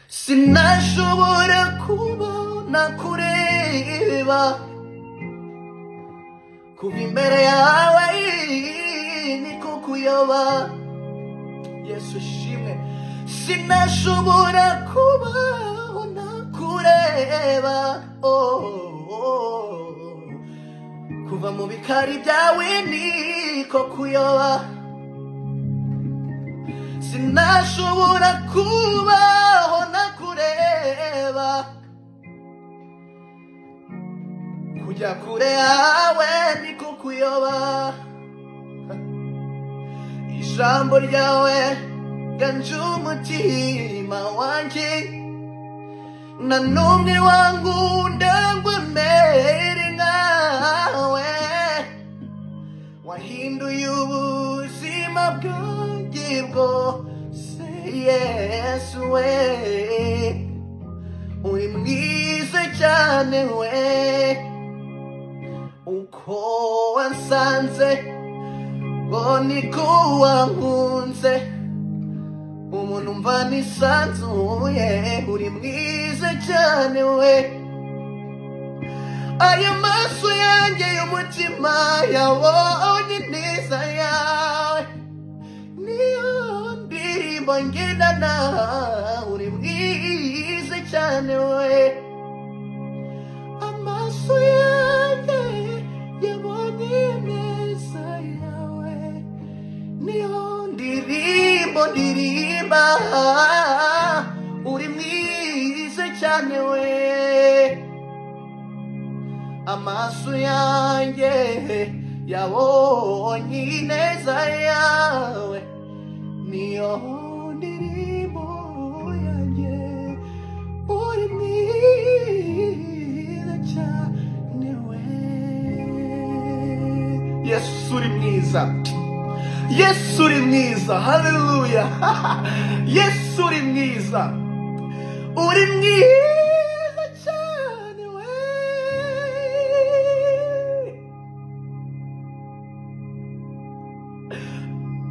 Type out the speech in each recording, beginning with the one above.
sinashobora kubona kureba kuva imbere yawe niko kuyoba. Yesu shimwe, sinashobora kubona kureba kuva mu bikari byawe niko kuyoba. Sinashobora kubaho nakureba kujya kure yawe niko kuyoba. Ijambo ryawe ganje umutima wanjye, na numwe wankunda ngo mere nkawe. Wahinduye ubuzima bwanjye bwose Yesu we, uri mwiza cyane we. Uko wansanze ngo niko wankunze, umuntu mva nisanzuye, uri mwiza cyane we. Aya maso yanjye y'umutima yabonye neza yawe, niyo ndirimbo ngendana, uri mwiza cyane we. Amaso yanjye yabonye neza yawe, niyo ndirimbo ndirimba, uri mwiza cyane we. Amaso yanjye yabonye neza yawe, niyo ndirimbo yanjye, uri mwiza cyane we. Yesu uri mwiza, Yesu uri mwiza, haleluya. Yesu uri mwiza, uri mwiza cyane we.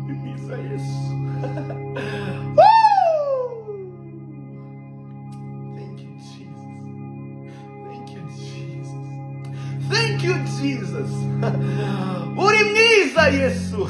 Uri mwiza Yesu. Thank you Jesus, thank you Jesus, thank you Jesus. Uri mwiza Yesu.